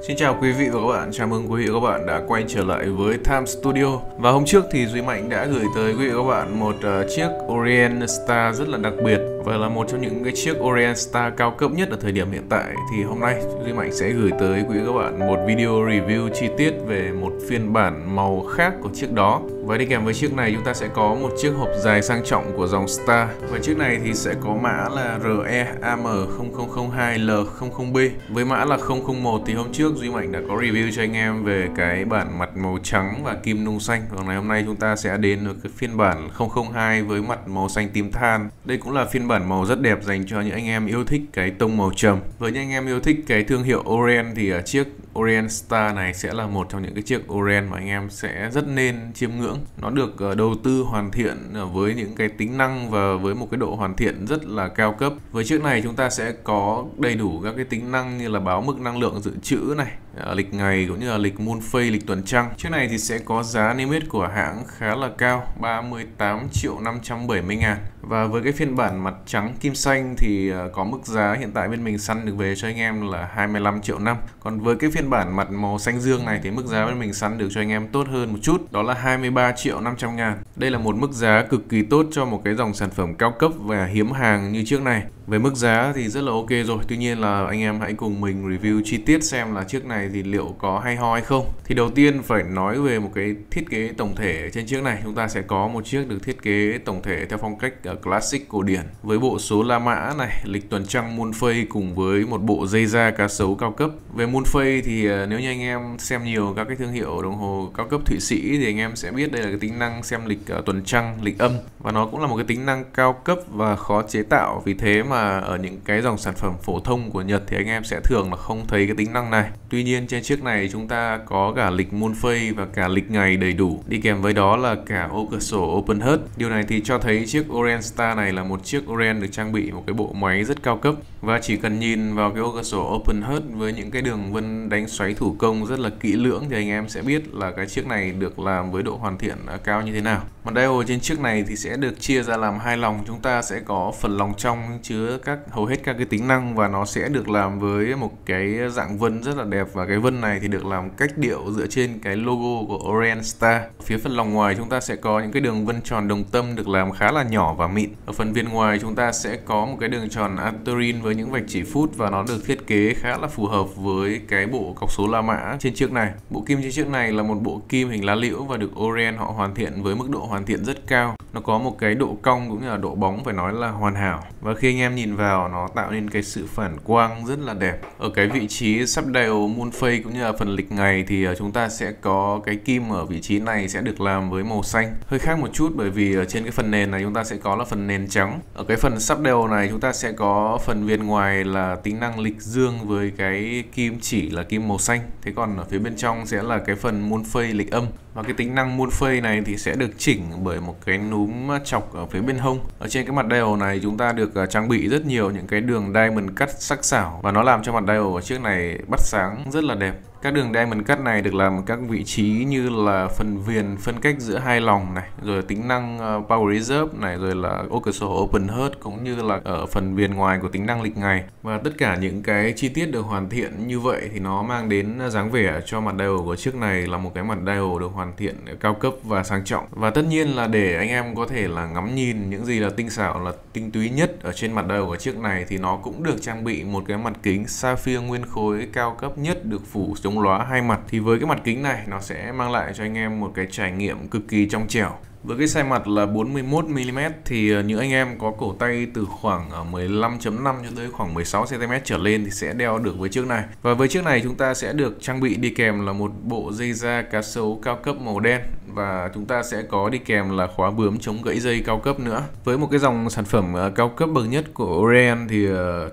Xin chào quý vị và các bạn, chào mừng quý vị và các bạn đã quay trở lại với Time Studio. Và hôm trước thì Duy Mạnh đã gửi tới quý vị và các bạn một chiếc Orient Star rất là đặc biệt và là một trong những cái chiếc Orient Star cao cấp nhất ở thời điểm hiện tại. Thì hôm nay Duy Mạnh sẽ gửi tới quý vị và các bạn một video review chi tiết về một phiên bản màu khác của chiếc đó. Và đi kèm với chiếc này chúng ta sẽ có một chiếc hộp dài sang trọng của dòng Star. Và chiếc này thì sẽ có mã là REAM0002L00B. Với mã là 001 thì hôm trước Duy Mạnh đã có review cho anh em về cái bản mặt màu trắng và kim nung xanh. Và ngày hôm nay chúng ta sẽ đến với cái phiên bản 002 với mặt màu xanh tím than. Đây cũng là phiên bản màu rất đẹp dành cho những anh em yêu thích cái tông màu trầm. Với những anh em yêu thích cái thương hiệu Orient thì chiếc Orient Star này sẽ là một trong những cái chiếc Orient mà anh em sẽ rất nên chiêm ngưỡng. Nó được đầu tư hoàn thiện với những cái tính năng và với một cái độ hoàn thiện rất là cao cấp. Với chiếc này chúng ta sẽ có đầy đủ các cái tính năng như là báo mức năng lượng dự trữ này, lịch ngày cũng như là lịch moon phase, lịch tuần trăng. Chiếc này thì sẽ có giá niêm yết của hãng khá là cao, 38.570.000. Và với cái phiên bản mặt trắng kim xanh thì có mức giá hiện tại bên mình săn được về cho anh em là 25 triệu năm. Còn với cái phiên bản mặt màu xanh dương này thì mức giá bên mình săn được cho anh em tốt hơn một chút, đó là 23.500.000. Đây là một mức giá cực kỳ tốt cho một cái dòng sản phẩm cao cấp và hiếm hàng như chiếc này. Về mức giá thì rất là ok rồi. Tuy nhiên là anh em hãy cùng mình review chi tiết xem là chiếc này thì liệu có hay ho hay không. Thì đầu tiên phải nói về một cái thiết kế tổng thể trên chiếc này. Chúng ta sẽ có một chiếc được thiết kế tổng thể theo phong cách classic cổ điển với bộ số la mã này, lịch tuần trăng moon phase cùng với một bộ dây da cá sấu cao cấp. Về moon phase thì nếu như anh em xem nhiều các cái thương hiệu đồng hồ cao cấp Thụy Sĩ thì anh em sẽ biết đây là cái tính năng xem lịch tuần trăng, lịch âm, và nó cũng là một cái tính năng cao cấp và khó chế tạo. Vì thế mà ở những cái dòng sản phẩm phổ thông của Nhật thì anh em sẽ thường là không thấy cái tính năng này. Tuy nhiên trên chiếc này chúng ta có cả lịch moon phase và cả lịch ngày đầy đủ, đi kèm với đó là cả ô cửa sổ open heart. Điều này thì cho thấy chiếc Orient Star này là một chiếc Orient được trang bị một cái bộ máy rất cao cấp. Và chỉ cần nhìn vào cái ô cửa sổ open heart với những cái đường vân đánh xoáy thủ công rất là kỹ lưỡng thì anh em sẽ biết là cái chiếc này được làm với độ hoàn thiện cao như thế nào. Mặt dial trên chiếc này thì sẽ được chia ra làm hai lòng. Chúng ta sẽ có phần lòng trong chứa hầu hết các cái tính năng và nó sẽ được làm với một cái dạng vân rất là đẹp, và cái vân này thì được làm cách điệu dựa trên cái logo của Orient Star. Phía phần lòng ngoài chúng ta sẽ có những cái đường vân tròn đồng tâm được làm khá là nhỏ và mịn. Ở phần viền ngoài chúng ta sẽ có một cái đường tròn Arturin với những vạch chỉ phút và nó được thiết kế khá là phù hợp với cái bộ cọc số la mã trên chiếc này. Bộ kim trên chiếc này là một bộ kim hình lá liễu và được Orient họ hoàn thiện với mức độ hoàn thiện rất cao. Nó có một cái độ cong cũng như là độ bóng phải nói là hoàn hảo, và khi anh em nhìn vào nó tạo nên cái sự phản quang rất là đẹp. Ở cái vị trí sắp dial moon phase cũng như là phần lịch ngày thì chúng ta sẽ có cái kim ở vị trí này sẽ được làm với màu xanh, hơi khác một chút bởi vì ở trên cái phần nền này chúng ta sẽ có là phần nền trắng. Ở cái phần sắp dial này chúng ta sẽ có phần viền ngoài là tính năng lịch dương với cái kim chỉ là kim màu xanh. Thế còn ở phía bên trong sẽ là cái phần moon phase lịch âm. Và cái tính năng moon phase này thì sẽ được chỉnh bởi một cái núm chọc ở phía bên hông. Ở trên cái mặt dial này chúng ta được trang bị rất nhiều những cái đường diamond cut sắc sảo và nó làm cho mặt dial của chiếc này bắt sáng rất là đẹp. Các đường diamond cut này được làm ở các vị trí như là phần viền phân cách giữa hai lòng này, rồi tính năng power reserve này, rồi là ô cửa sổ open heart cũng như là ở phần viền ngoài của tính năng lịch ngày. Và tất cả những cái chi tiết được hoàn thiện như vậy thì nó mang đến dáng vẻ cho mặt dial của chiếc này là một cái mặt dial được hoàn thiện cao cấp và sang trọng. Và tất nhiên là để anh em có thể là ngắm nhìn những gì là tinh xảo, là tinh túy nhất ở trên mặt dial của chiếc này thì nó cũng được trang bị một cái mặt kính sapphire nguyên khối cao cấp nhất được phủ chống lóa hai mặt. Thì với cái mặt kính này nó sẽ mang lại cho anh em một cái trải nghiệm cực kỳ trong trẻo. Với cái size mặt là 41mm thì những anh em có cổ tay từ khoảng 15.5 cho tới khoảng 16cm trở lên thì sẽ đeo được với chiếc này. Và với chiếc này chúng ta sẽ được trang bị đi kèm là một bộ dây da cá sấu cao cấp màu đen, và chúng ta sẽ có đi kèm là khóa bướm chống gãy dây cao cấp nữa. Với một cái dòng sản phẩm cao cấp bậc nhất của Orient thì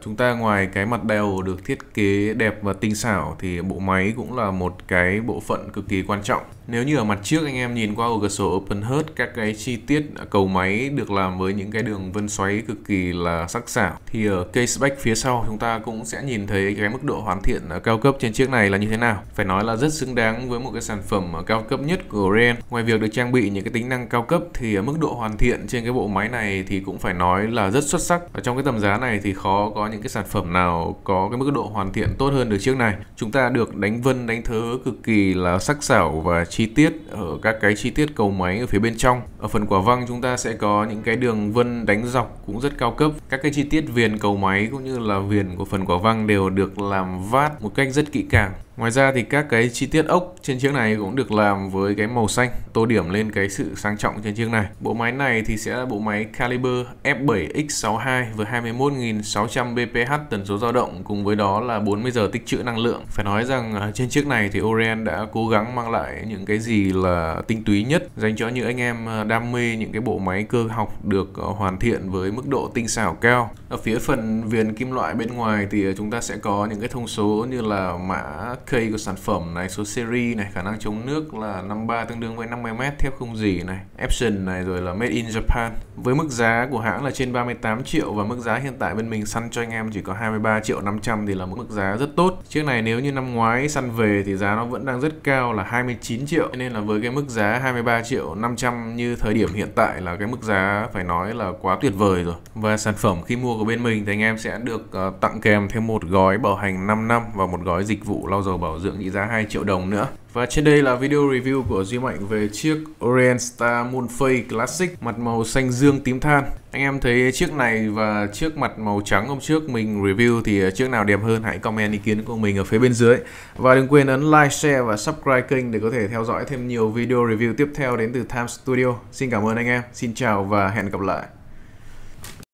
chúng ta ngoài cái mặt dial được thiết kế đẹp và tinh xảo thì bộ máy cũng là một cái bộ phận cực kỳ quan trọng. Nếu như ở mặt trước anh em nhìn qua cửa sổ Open HUD, các cái chi tiết cầu máy được làm với những cái đường vân xoáy cực kỳ là sắc sảo, thì ở caseback phía sau chúng ta cũng sẽ nhìn thấy cái mức độ hoàn thiện cao cấp trên chiếc này là như thế nào. Phải nói là rất xứng đáng với một cái sản phẩm cao cấp nhất của Orion. Ngoài việc được trang bị những cái tính năng cao cấp thì mức độ hoàn thiện trên cái bộ máy này thì cũng phải nói là rất xuất sắc. Ở trong cái tầm giá này thì khó có những cái sản phẩm nào có cái mức độ hoàn thiện tốt hơn được chiếc này. Chúng ta được đánh vân đánh thớ cực kỳ là sắc sảo và chi tiết ở các cái chi tiết cầu máy ở phía bên trong. Ở phần quả văng chúng ta sẽ có những cái đường vân đánh dọc cũng rất cao cấp. Các cái chi tiết viền cầu máy cũng như là viền của phần quả văng đều được làm vát một cách rất kỹ càng. Ngoài ra thì các cái chi tiết ốc trên chiếc này cũng được làm với cái màu xanh, tô điểm lên cái sự sang trọng trên chiếc này. Bộ máy này thì sẽ là bộ máy caliber F7X62 với 21.600 bph tần số dao động, cùng với đó là 40 giờ tích trữ năng lượng. Phải nói rằng trên chiếc này thì Orion đã cố gắng mang lại những cái gì là tinh túy nhất dành cho những anh em đam mê những cái bộ máy cơ học được hoàn thiện với mức độ tinh xảo cao. Ở phía phần viền kim loại bên ngoài thì chúng ta sẽ có những cái thông số như là mã cây của sản phẩm này, số series này, khả năng chống nước là 53 tương đương với 50m, thép không rỉ này, Epson này, rồi là Made in Japan. Với mức giá của hãng là trên 38 triệu và mức giá hiện tại bên mình săn cho anh em chỉ có 23 triệu 500 thì là một mức giá rất tốt. Chiếc này nếu như năm ngoái săn về thì giá nó vẫn đang rất cao là 29 triệu, nên là với cái mức giá 23 triệu 500 như thời điểm hiện tại là cái mức giá phải nói là quá tuyệt vời rồi. Và sản phẩm khi mua của bên mình thì anh em sẽ được tặng kèm thêm một gói bảo hành 5 năm và một gói dịch vụ lau dầu bảo dưỡng trị giá 2 triệu đồng nữa. Và trên đây là video review của Duy Mạnh về chiếc Orion Star Moonphase Classic mặt màu xanh dương tím than. Anh em thấy chiếc này và chiếc mặt màu trắng hôm trước mình review thì chiếc nào đẹp hơn, hãy comment ý kiến của mình ở phía bên dưới. Và đừng quên ấn like, share và subscribe kênh để có thể theo dõi thêm nhiều video review tiếp theo đến từ Time Studio. Xin cảm ơn anh em, xin chào và hẹn gặp lại.